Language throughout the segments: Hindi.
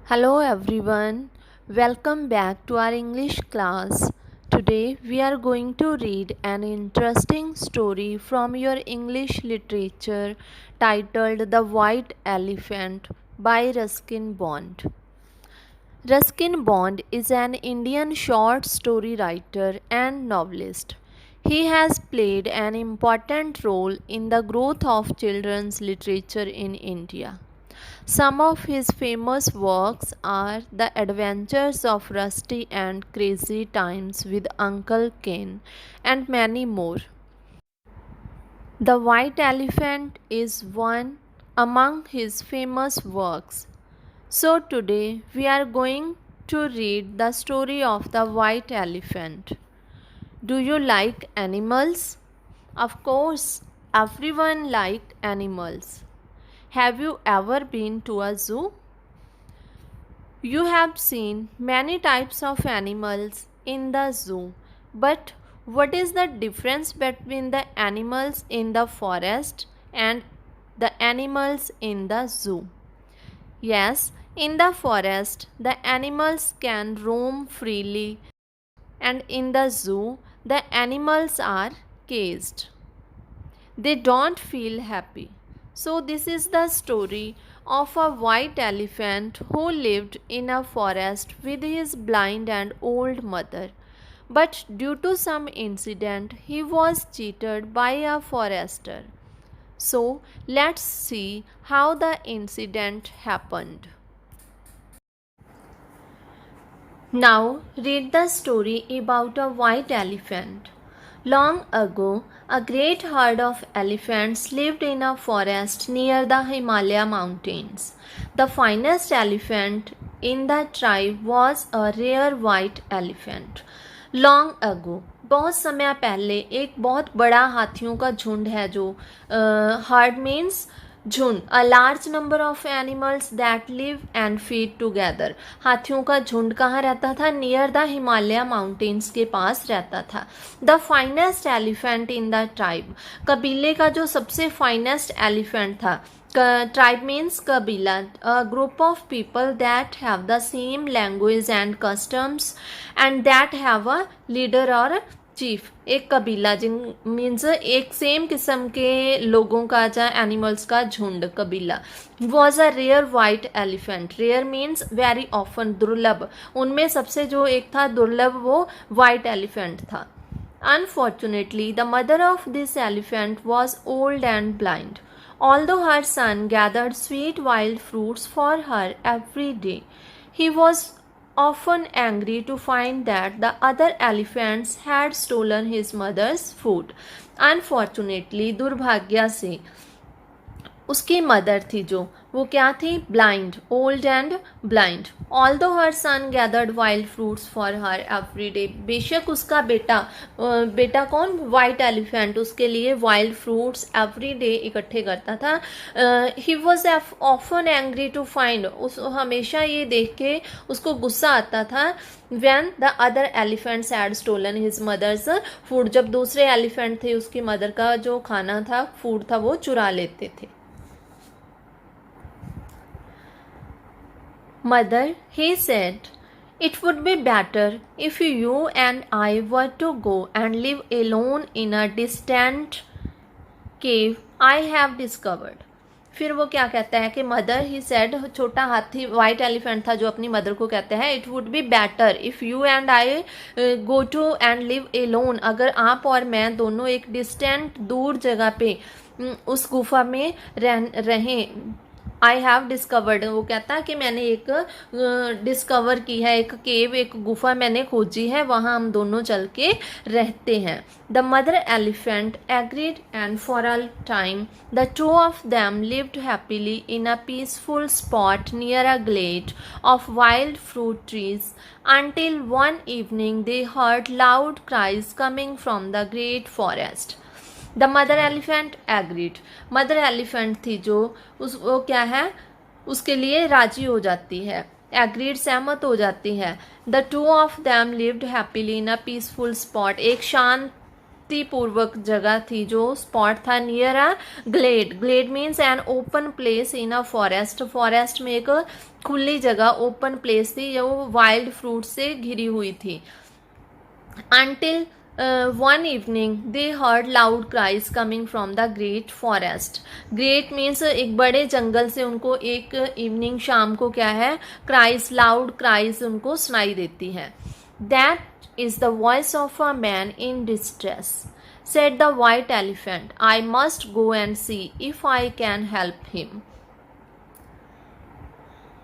Hello everyone, welcome back to our English class. Today we are going to read an interesting story from your English literature titled The White Elephant by Ruskin Bond. Ruskin Bond is an Indian short story writer and novelist. He has played an important role in the growth of children's literature in India. Some of his famous works are The Adventures of Rusty and Crazy Times with Uncle Ken and many more. The White Elephant is one among his famous works. So today we are going to read the story of the white elephant. Do you like animals? Of course, everyone likes animals. Have you ever been to a zoo? You have seen many types of animals in the zoo, but what is the difference between the animals in the forest and the animals in the zoo? Yes, in the forest, the animals can roam freely, and in the zoo, the animals are caged. They don't feel happy. So, this is the story of a white elephant who lived in a forest with his blind and old mother. But due to some incident, he was cheated by a forester. So, let's see how the incident happened. Now, read the story about a white elephant. Long ago, a great herd of elephants lived in a forest near the Himalaya mountains. The finest elephant in the tribe was a rare white elephant. Long ago, बहुत समय पहले एक बहुत बड़ा हाथियों का झुंड है जो हर्ड मीन्स झुंड a large number of animals that live and feed together. हाथियों का झुंड कहाँ रहता था? नियर द हिमालय माउंटेन्स के पास रहता था. The finest elephant in the tribe, कबीले का जो सबसे फाइनेस्ट एलिफेंट था. ट्राइब मीन्स कबीला, a group of people that have the same language and customs and that have a leader or chief. एक कबीला जिन मीन्स एक सेम किस्म के लोगों का या एनिमल्स का झुंड कबीला. Was a rare white elephant. Rare means very often, दुर्लभ. उनमें सबसे जो एक था दुर्लभ वो वाइट एलिफेंट था. Unfortunately the mother of this elephant was old and blind. Although her son gathered sweet wild fruits for her every day, he was often angry to find that the other elephants had stolen his mother's food. Unfortunately, दुर्भाग्य से उसकी मदर थी जो वो क्या थी? Blind, old and blind. Although her son gathered wild fruits for her every day. बेशक उसका बेटा कौन? वाइट एलिफेंट उसके लिए वाइल्ड फ्रूट्स एवरी डे इकट्ठे करता था. He was often angry to find, उस हमेशा ये देख के उसको गुस्सा आता था. When the other elephants had stolen his mother's food, जब दूसरे एलिफेंट थे उसकी मदर का जो खाना था, फूड था, वो चुरा लेते थे. Mother, he said, it would be better if you and I were to go and live alone in a distant cave I have discovered. फिर वो क्या कहता है कि मदर ही सेड, छोटा हाथी वाइट एलिफेंट था जो अपनी मदर को कहता है, it would be better if you and I go to and live alone. अगर आप और मैं दोनों एक डिस्टेंट दूर जगह पे उस गुफा में रहें. आई हैव डिस्कवर्ड, वो कहता है कि मैंने एक डिस्कवर की है, एक केव, एक गुफा मैंने खोजी है, वहाँ हम दोनों चल के रहते हैं. The mother elephant agreed and for a time the two of them lived happily in a peaceful spot near a Glade of wild fruit trees until one evening they heard loud cries coming from the great forest. The mother elephant agreed. Mother elephant थी जो वो क्या है, उसके लिए राजी हो जाती है. एग्रीड सहमत हो जाती है. The two of them lived happily in a peaceful spot, एक शांत शांतिपूर्वक जगह थी, जो स्पॉट था near a glade. Glade means an open place in a forest. Forest में एक खुली जगह, ओपन प्लेस थी, जो वाइल्ड फ्रूट से घिरी हुई थी. Until one evening they heard loud cries coming from the great forest. Great means एक बड़े जंगल से उनको एक इवनिंग, शाम को क्या है, cries, loud cries उनको सुनाई देती है. That is the voice of a man in distress, said the white elephant. I must go and see if I can help him.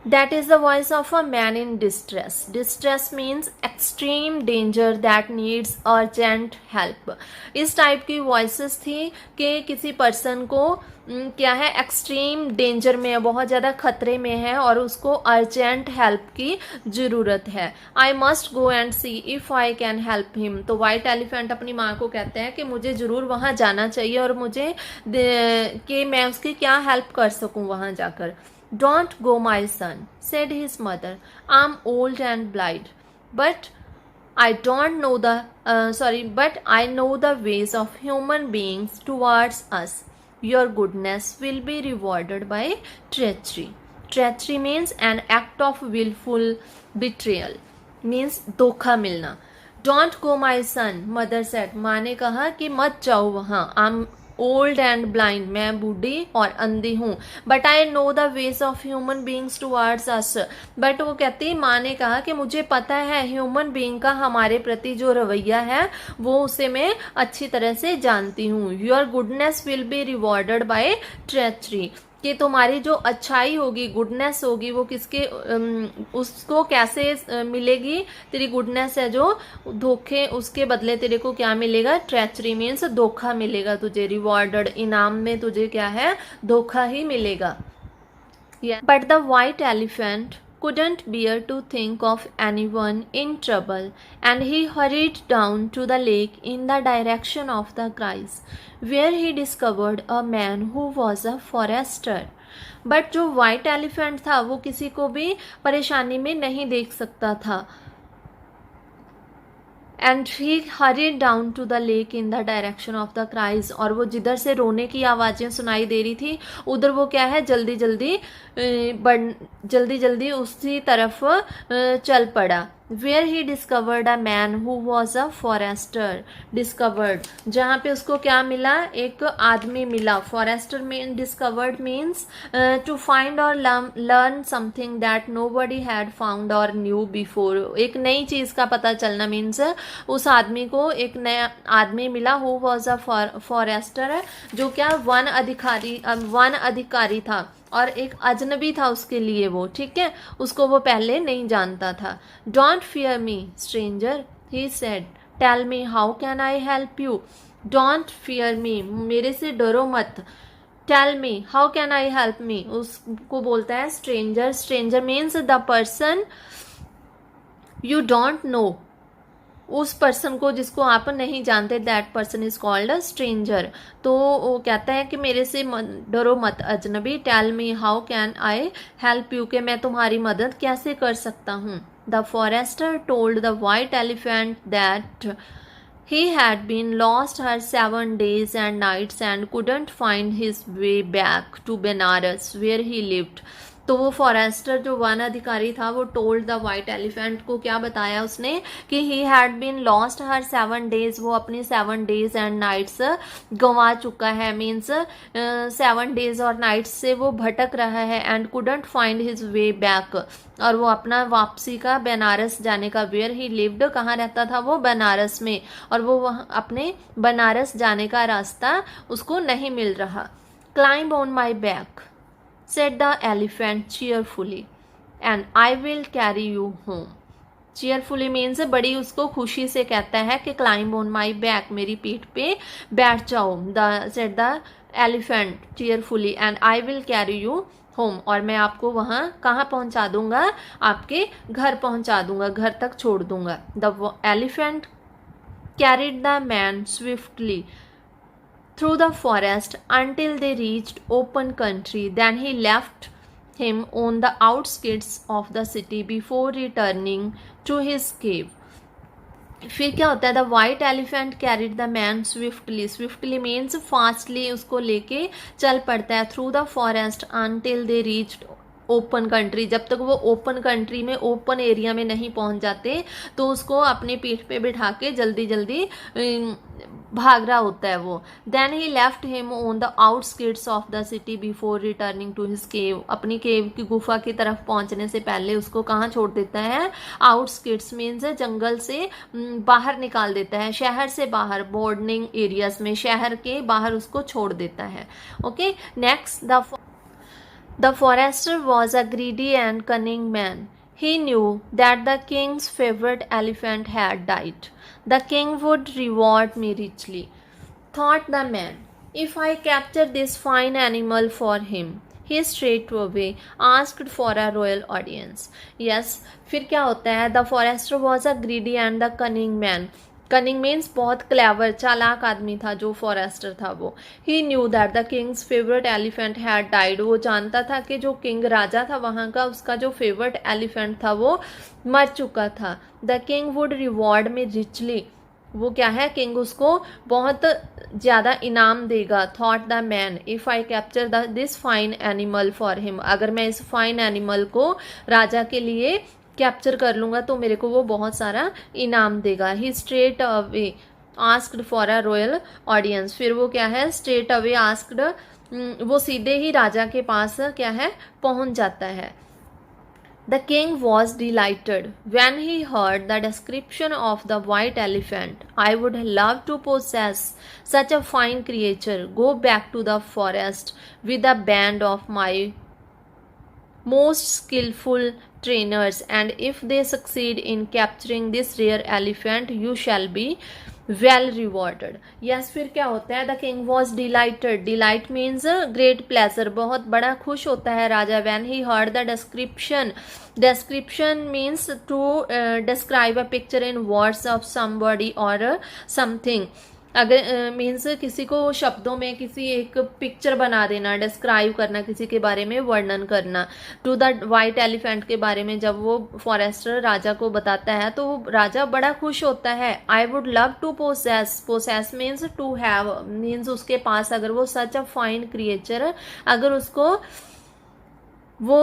That is the voice of a man in distress. Distress means extreme danger that needs urgent help. इस टाइप की वॉइसेस थी कि किसी पर्सन को क्या है, एक्सट्रीम डेंजर में है, बहुत ज़्यादा खतरे में है और उसको अर्जेंट हेल्प की ज़रूरत है. I must go and C if I can help him. तो वाइट एलिफेंट अपनी माँ को कहते हैं कि मुझे ज़रूर वहाँ जाना चाहिए और मुझे कि मैं उसकी क्या हेल्प कर सकूँ वहाँ जाकर. Don't go, my son, said his mother. I'm old and blind, but I don't know but I know the ways of human beings towards us. Your goodness will be rewarded by treachery. Treachery means an act of willful betrayal. Means धोखा मिलना. Don't go, my son, mother said. माँ ने कहा कि मत जाओ वहाँ. I'm ओल्ड एंड ब्लाइंड, मैं बूढ़ी और अंधी हूँ. But I know the ways of human beings towards us. But वो कहती, माँ ने कहा कि मुझे पता है ह्यूमन बींग का हमारे प्रति जो रवैया है वो उसे मैं अच्छी तरह से जानती हूँ. Your goodness will be rewarded by treachery. कि तुम्हारी जो अच्छाई होगी, गुडनेस होगी, वो किसके उसको कैसे मिलेगी. तेरी गुडनेस है जो धोखे, उसके बदले तेरे को क्या मिलेगा, ट्रेचरी मीन्स धोखा मिलेगा तुझे. रिवॉर्डेड, इनाम में तुझे क्या है, धोखा ही मिलेगा. But the white elephant couldn't bear to think of anyone in trouble, and he hurried down to the lake in the direction of the cries, where he discovered a man who was a forester. But जो वाइट एलिफेंट था वो किसी को भी परेशानी में नहीं देख सकता था. And he hurried down to the lake in the direction of the cries. और वो जिधर से रोने की आवाज़ें सुनाई दे रही थी उधर वो क्या है, जल्दी जल्दी उसी तरफ चल पड़ा. Where he discovered a man who was a forester. Discovered, जहाँ पे उसको क्या मिला, एक आदमी मिला. फॉरेस्टर में डिस्कवर्ड मीन्स टू फाइंड और learn something that nobody had found और न्यू बिफोर. एक नई चीज़ का पता चलना मीन्स उस आदमी को एक नया आदमी मिला. हु वॉज अ फॉरेस्टर, जो क्या वन अधिकारी था और एक अजनबी था उसके लिए वो, ठीक है, उसको वो पहले नहीं जानता था. Don't fear me stranger, he said, tell me how can I help you. Don't fear me, मेरे से डरो मत. Tell me how can I help me, उसको बोलता है stranger. Stranger means the person you don't know. उस पर्सन को जिसको आप नहीं जानते, that person is called a stranger. तो वो कहता है कि मेरे से डरो मत अजनबी. Tell me how can I help you, कि मैं तुम्हारी मदद कैसे कर सकता हूँ. The forester told the white elephant that he had been lost her 7 days and nights and couldn't find his way back to Benares where he lived. तो वो फॉरेस्टर जो वन अधिकारी था वो टोल्ड द वाइट एलिफेंट को क्या बताया उसने कि he had been lost her 7 days. वो अपनी 7 डेज एंड नाइट्स गंवा चुका है. मीन्स 7 डेज और नाइट्स से वो भटक रहा है. And couldn't find his way back, और वो अपना वापसी का बनारस जाने का, वेयर ही लिव्ड, कहाँ रहता था वो, बनारस में, और वो वहाँ अपने बनारस जाने का रास्ता उसको नहीं मिल रहा. Climb on my back, said the elephant cheerfully, and I will carry you home. cheerfully means बड़ी उसको खुशी से कहता है कि climb on my back, मेरी पीठ पे बैठ जाओ. said the elephant cheerfully, and I will carry you home, और मैं आपको वहाँ कहाँ पहुँचा दूंगा, आपके घर पहुँचा दूंगा, घर तक छोड़ दूंगा. the elephant carried the man swiftly through the forest until they reached open country. Then he left him on the outskirts of the city before returning to his cave. फिर क्या होता है, the white elephant carried the man swiftly, swiftly means fastly उसको लेके चल पड़ता है through the forest until they reached open country, जब तक वो ओपन कंट्री में, ओपन एरिया में नहीं पहुंच जाते तो उसको अपनी पीठ पे बिठा के जल्दी जल्दी भाग रहा होता है वो। Then he left him on the outskirts of the city before returning to his cave, अपनी केव की गुफा की तरफ पहुंचने से पहले उसको कहाँ छोड़ देता है, आउटस्किट्स मीन्स जंगल से बाहर निकाल देता है, शहर से बाहर, बॉर्डरिंग एरियाज में, शहर के बाहर उसको छोड़ देता है। Okay, next, the forester was a greedy and cunning man. He knew that the king's favorite elephant had died. The king would reward me richly, thought the man, if I capture this fine animal for him. He straightway asked for a royal audience. Yes, फिर क्या होता है, the forester was a greedy and the cunning man. Cunning means बहुत क्लेवर, चालाक आदमी था जो फॉरेस्टर था वो। He knew that the king's favourite elephant had died, वो जानता था कि जो किंग राजा था वहाँ का, उसका जो फेवरेट एलिफेंट था वो मर चुका था। द किंग वुड रिवॉर्ड में रिचली, वो क्या है, किंग उसको बहुत ज़्यादा इनाम देगा। Thought the man, if I capture this fine animal for him, अगर मैं इस फाइन एनिमल को राजा के लिए कैप्चर कर लूँगा तो मेरे को वो बहुत सारा इनाम देगा। He straight away asked for a royal audience, फिर वो क्या है, स्ट्रेट अवे आस्क्ड, वो सीधे ही राजा के पास क्या है, पहुंच जाता है। The king was delighted when he heard the description of the white elephant. I would love to possess such a fine creature, go back to the forest with a band of my most skillful trainers, and if they succeed in capturing this rare elephant you shall be well rewarded. yes, फिर क्या होता है, the king was delighted, delight means great pleasure, बहुत बड़ा खुश होता है राजा। when he heard the description, description means to describe a picture in words of somebody or something, अगर मीन्स किसी को शब्दों में किसी एक पिक्चर बना देना, डिस्क्राइब करना, किसी के बारे में वर्णन करना। टू द वाइट एलिफेंट के बारे में जब वो फॉरेस्टर राजा को बताता है तो वो राजा बड़ा खुश होता है। I would love to possess, possess means to have, means उसके पास अगर वो सच अ फाइन क्रिएचर, अगर उसको वो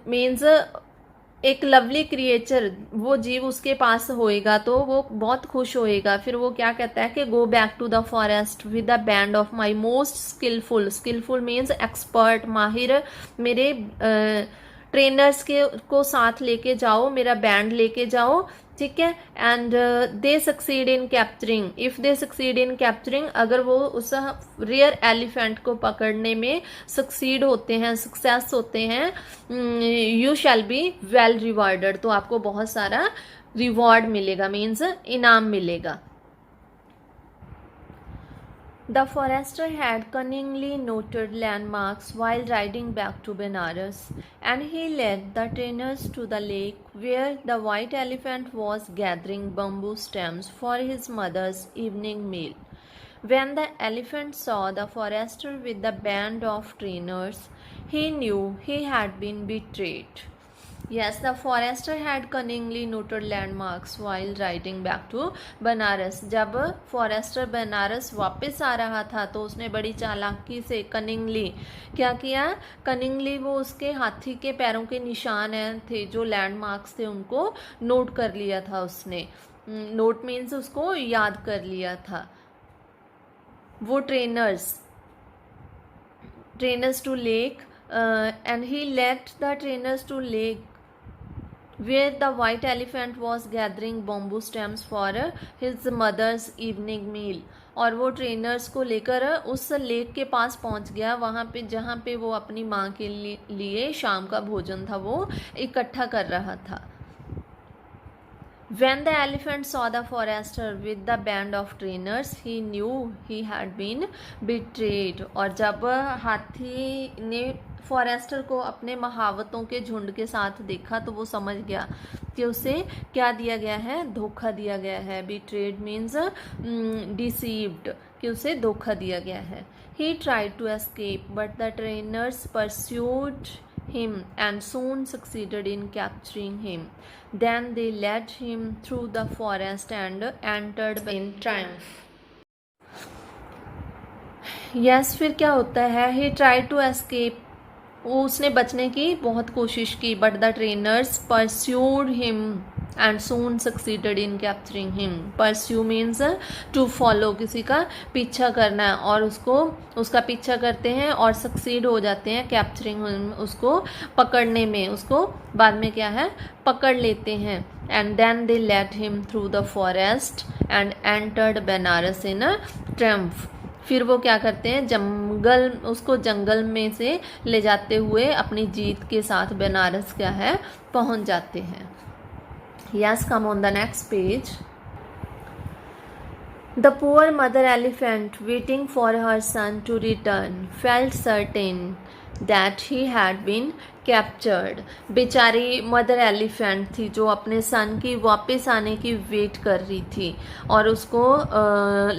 मीन्स एक लवली क्रिएचर, वो जीव उसके पास होएगा तो वो बहुत खुश होएगा। फिर वो क्या कहता है कि go back to the forest with the band of my most skillful, skillful means expert, माहिर, मेरे ट्रेनर्स के को साथ लेके जाओ, मेरा बैंड लेके जाओ, ठीक है। And they succeed in capturing, if they succeed in capturing, अगर वो उस रेयर एलिफेंट को पकड़ने में सक्सीड होते हैं, सक्सेस होते हैं, you shall be well rewarded, तो आपको बहुत सारा रिवॉर्ड मिलेगा, मीन्स इनाम मिलेगा। The forester had cunningly noted landmarks while riding back to Benares, and he led the trainers to the lake where the white elephant was gathering bamboo stems for his mother's evening meal. When the elephant saw the forester with the band of trainers, he knew he had been betrayed. Yes, the forester had cunningly noted landmarks while riding back to Banaras. जब फॉरेस्टर बनारस वापस आ रहा था तो उसने बड़ी चालाकी से, कनिंगली क्या किया, कनिंगली वो उसके हाथी के पैरों के निशान थे, जो लैंडमार्क्स थे, उनको नोट कर लिया था उसने। नोट मीन्स उसको याद कर लिया था। वो trainers to lake, and he led the trainers to lake where the white elephant was gathering bamboo stems for his mother's evening meal. और वो ट्रेनर्स को लेकर उस लेक के पास पहुंच गया, वहाँ पे जहाँ पे वो अपनी माँ के लिए शाम का भोजन था वो इकट्ठा कर रहा था। When the elephant saw the forester with the band of trainers, he knew he had been betrayed. और जब हाथी ने फॉरेस्टर को अपने महावतों के झुंड के साथ देखा तो वो समझ गया कि उसे क्या दिया गया है, धोखा दिया गया है। Betrayed means deceived, कि उसे धोखा दिया गया है। He tried to escape, but the trainers pursued him and soon succeeded in capturing him. Then they led him through the forest and entered in triumph. Yes, फिर क्या होता है? He tried to escape. उसने बचने की बहुत कोशिश की, but the trainers pursued him and soon succeeded in capturing him. Pursue means to follow, किसी का पीछा करना है, और उसका पीछा करते हैं और सक्सीड हो जाते हैं कैप्चरिंग हिम, उसको पकड़ने में, उसको बाद में क्या है पकड़ लेते हैं. And then they led him through the forest and entered Banaras in triumph. फिर वो क्या करते हैं, उसको जंगल में से ले जाते हुए अपनी जीत के साथ बनारस क्या है पहुंच जाते हैं. Yes, come on the next page. The poor mother elephant waiting for her son to return felt certain that he had been captured. बेचारी मदर एलिफेंट थी जो अपने सन की वापस आने की वेट कर रही थी, और उसको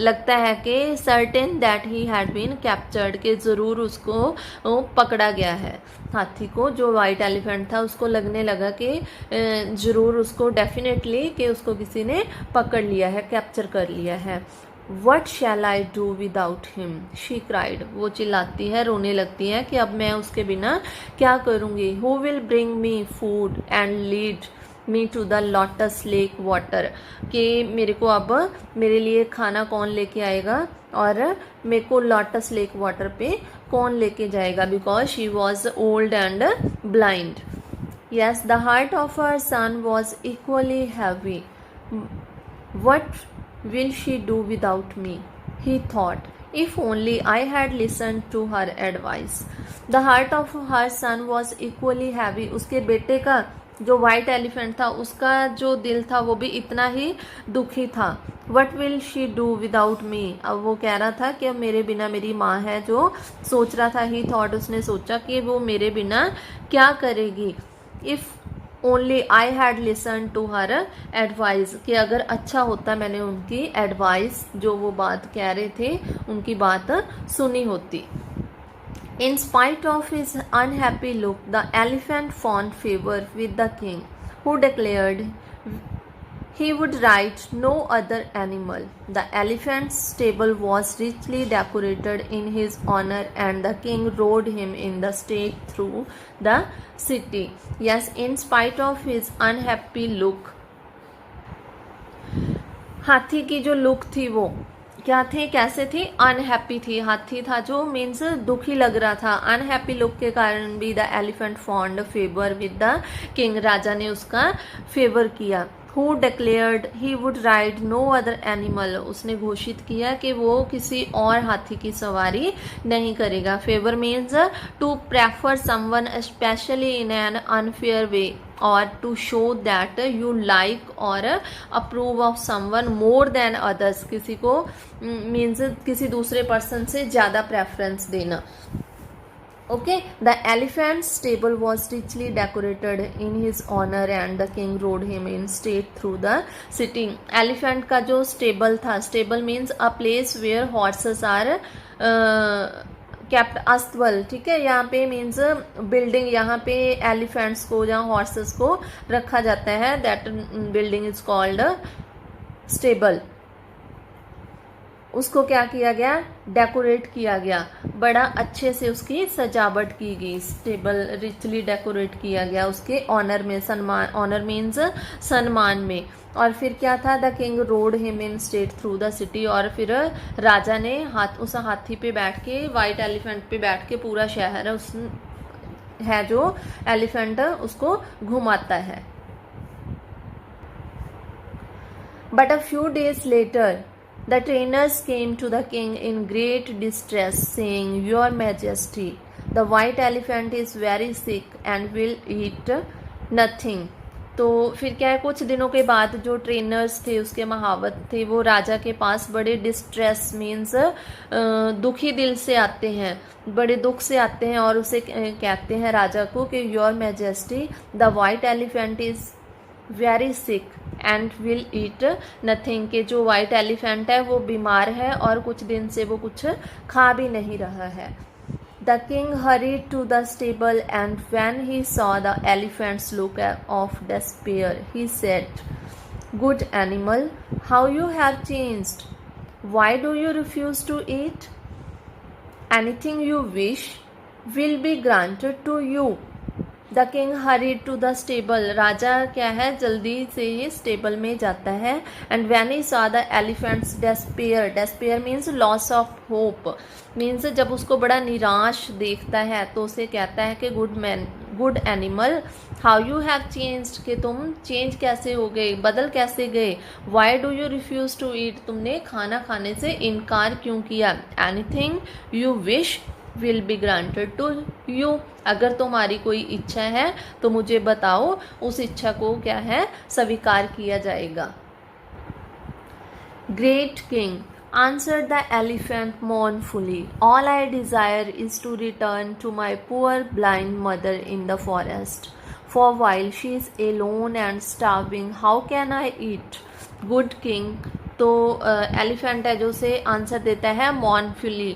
लगता है कि certain that he had been captured, के ज़रूर उसको पकड़ा गया है. हाथी को, जो वाइट एलिफेंट था, उसको लगने लगा कि ज़रूर उसको डेफिनेटली कि उसको किसी ने पकड़ लिया है, कैप्चर कर लिया है. What shall I do without him? She cried. वो चिल्लाती है, रोने लगती है कि अब मैं उसके बिना क्या करूँगी. Who will bring me food and lead me to the lotus lake water? कि मेरे को अब मेरे लिए खाना कौन लेके आएगा और मेरे को lotus lake water पे कौन लेके जाएगा. Because she was old and blind. Yes, the heart of her son was equally heavy. What will she do without me? He thought. If only I had listened to her advice. The heart of her son was equally heavy. उसके बेटे का जो वाइट एलिफेंट था, उसका जो दिल था वो भी इतना ही दुखी था. What will she do without me? अब वो कह रहा था कि अब मेरे बिना मेरी माँ है, जो सोच रहा था. He thought, उसने सोचा कि वो मेरे बिना क्या करेगी. If only I had listen to her advice, कि अगर अच्छा होता मैंने उनकी एडवाइस, जो वो बात कह रहे थे, उनकी बात सुनी होती. In spite of his unhappy look the elephant found favour with the king, who declared he would ride no other animal. The elephant's stable was richly decorated in his honor, and the king rode him in the state through the city. Yes, in spite of his unhappy look. हाथी की जो लुक थी वो क्या थी, कैसे थी, अनहैप्पी थी. हाथी था जो मीन्स दुखी लग रहा था. अनहैप्पी लुक के कारण भी the elephant found favour with the king, राजा ने उसका फेवर किया. Who declared he would ride no other animal, उसने घोषित किया कि वो किसी और हाथी की सवारी नहीं करेगा. Favour means to prefer someone specially in an unfair way, or to show that you like or approve of someone more than others, किसी को मीन्स किसी दूसरे पर्सन से ज़्यादा प्रेफरेंस देना. Okay, the elephant's stable was richly decorated in his honor, and the king rode him in state through the city. Elephant का जो stable था, stable means a place where horses are kept. अस्तबल, ठीक है, यहाँ पे मीन्स बिल्डिंग, यहाँ पे एलिफेंट्स को, जहाँ हॉर्सेस को रखा जाता है, that building is called stable. उसको क्या किया गया, डेकोरेट किया गया, बड़ा अच्छे से उसकी सजावट की गई. स्टेबल रिचली डेकोरेट किया गया उसके ऑनर में, सम्मान, ऑनर मीन्स सम्मान में. और फिर क्या था, the king road him in state through the city, और फिर राजा ने उस हाथी पे बैठ के, वाइट एलिफेंट पे बैठ के पूरा शहर उस है जो एलिफेंट उसको घुमाता है. But a few days later the trainers came to the king in great distress, saying, Your Majesty, the white elephant is very sick and will eat nothing. तो फिर क्या है, कुछ दिनों के बाद जो ट्रेनर्स थे, उसके महावत थे, वो राजा के पास बड़े डिस्ट्रेस मीन्स दुखी दिल से आते हैं, बड़े दुख से आते हैं, और उसे कहते हैं राजा को कि your majesty the white elephant is very sick and will eat nothing, के जो वाइट एलिफेंट है वो बीमार है और कुछ दिन से वो कुछ खा भी नहीं रहा है. The king hurried to the stable, and when he saw the elephant's look of despair, he said, "Good animal, how you have changed! Why do you refuse to eat? Anything you wish will be granted to you." The king hurried to the stable, राजा क्या है जल्दी से ही स्टेबल में जाता है. And when he saw the elephant's despair, despair means loss of hope, means जब उसको बड़ा निराश देखता है तो उसे कहता है कि good animal, how you have changed, कि तुम चेंज कैसे हो गए, बदल कैसे गए. Why do you refuse to eat, तुमने खाना खाने से इनकार क्यों किया. Anything you wish will be granted to you, अगर तुम्हारी कोई इच्छा है तो मुझे बताओ, उस इच्छा को क्या है स्वीकार किया जाएगा. Great king answered the elephant mournfully, all I desire is to return to my poor blind mother in the forest, for while she is alone and starving, how can I eat. Good king, तो एलिफेंट है जो उसे आंसर देता है mournfully,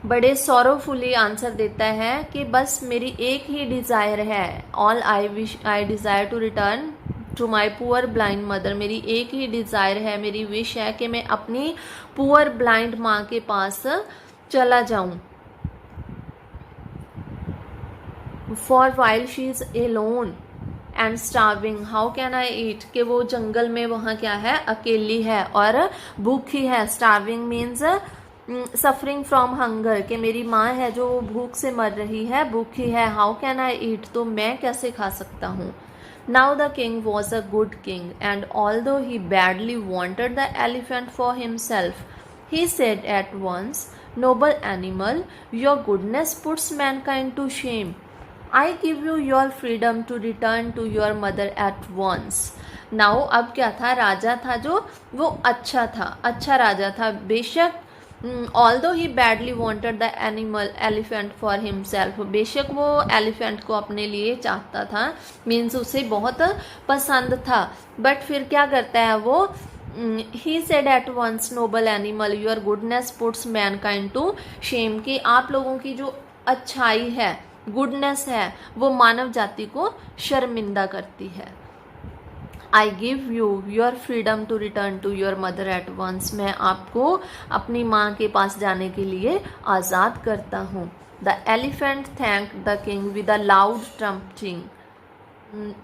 बड़े सॉरोफुली आंसर देता है कि बस मेरी एक ही डिज़ायर है, all I desire to return to my poor blind mother, मेरी एक ही डिज़ायर है, मेरी विश है कि मैं अपनी पुअर ब्लाइंड माँ के पास चला जाऊं. For while she is alone and starving, how can I eat, कि वो जंगल में वहाँ क्या है अकेली है और भूखी है. Starving means suffering from hunger, कि मेरी माँ है जो भूख से मर रही है, भूखी है. हाउ कैन आई ईट, तो मैं कैसे खा सकता हूँ. Now the king was a good king, and although he badly wanted the elephant for himself, he said at once, noble animal, your goodness puts mankind to shame. I give you your freedom to return to your mother at once. Now अब क्या था, राजा था जो वो अच्छा था, अच्छा राजा था. बेशक although he badly wanted the elephant for himself, बेशक वो एलिफेंट को अपने लिए चाहता था, मीन्स उसे बहुत पसंद था. बट फिर क्या करता है वो, he said at once, noble animal, your goodness puts mankind to shame, कि आप लोगों की जो अच्छाई है, गुडनेस है, वो मानव जाति को शर्मिंदा करती है. I give you your freedom to return to your mother at once, मैं आपको अपनी माँ के पास जाने के लिए आज़ाद करता हूँ. The elephant thank the king with a loud trumpeting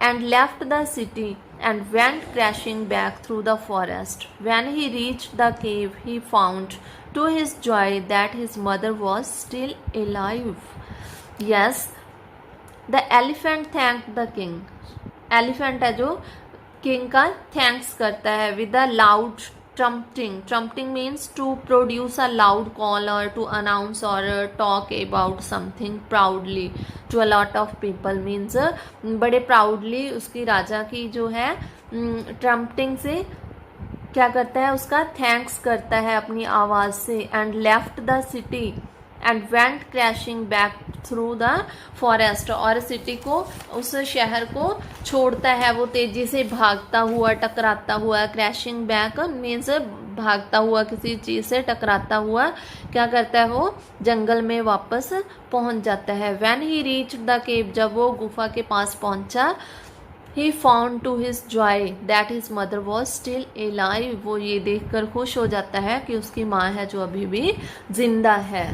and left the city and went crashing back through the forest. When he reached the cave, he found to his joy that his mother was still alive. Yes, the elephant thanked the king. Elephant है जो किंग का थैंक्स करता है with a loud trumpeting. Trumpeting means to produce a loud call or to announce or talk about something proudly to a lot of people, means बड़े प्राउडली उसकी राजा की जो है ट्रम्पटिंग से क्या करता है, उसका थैंक्स करता है अपनी आवाज़ से. And left the city and went crashing back through the forest, और सिटी को, उस शहर को छोड़ता है, वो तेजी से भागता हुआ, टकराता हुआ. क्रैशिंग बैक मीन्स भागता हुआ, किसी चीज़ से टकराता हुआ क्या करता है वो जंगल में वापस पहुंच जाता है. When he reach the cave, जब वो गुफा के पास पहुंचा, he found to his joy that his mother was still alive, वो ये देखकर खुश हो जाता है कि उसकी माँ है जो अभी भी जिंदा है.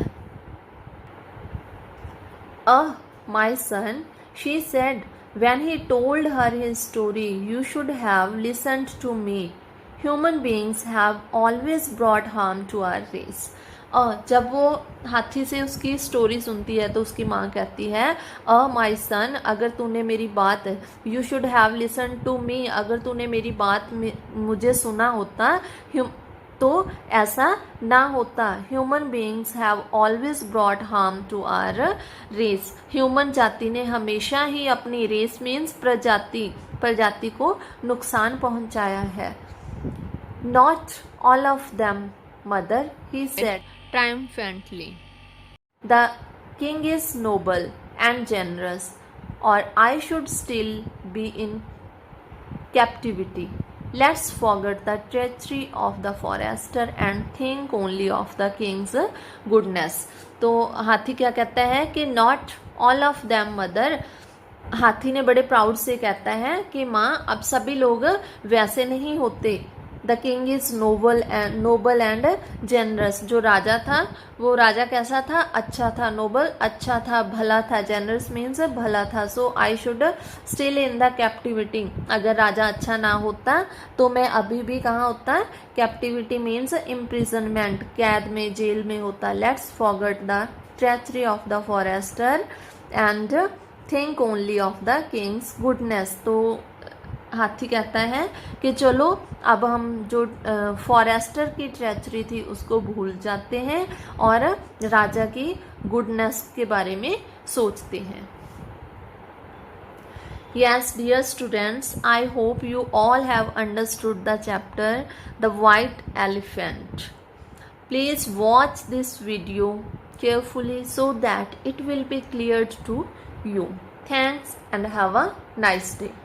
My son, she said, when he told her his story, you should have listened to me. Human beings have always brought harm to our race. जब वो हाथी से उसकी स्टोरी सुनती है तो उसकी माँ कहती है, माई सन, अगर तूने मेरी बात, you should have listen to me, अगर तूने मेरी बात मुझे सुना होता तो ऐसा ना होता. Human beings have always brought harm to our race, human जाति ने हमेशा ही अपनी रेस मीन्स प्रजाति को नुकसान पहुंचाया है. Not all of them mother, he said triumphantly. The king is noble and generous, or I should still be in captivity. Let's forget the treachery of the forester and think only of the king's goodness. तो हाथी क्या कहता है कि not all of them mother, हाथी ने बड़े प्राउड से कहता है कि माँ अब सभी लोग वैसे नहीं होते। The king is noble and generous, जो राजा था वो राजा कैसा था, अच्छा था, नोबल अच्छा था, भला था, जेनरस मीन्स भला था। So I should still in the captivity, अगर राजा अच्छा ना होता तो मैं अभी भी कहाँ होता, कैप्टिविटी मीन्स इम्प्रिजनमेंट, कैद में, जेल में होता। Let's forget the treachery of the forester and think only of the king's goodness. तो हाथी कहता है कि चलो अब हम जो फॉरेस्टर की ट्रेचरी थी उसको भूल जाते हैं और राजा की गुडनेस के बारे में सोचते हैं। Yes, dear students, I hope you all have understood the chapter The White Elephant. Please watch this video carefully so that it will be clear to you. Thanks and have a nice day.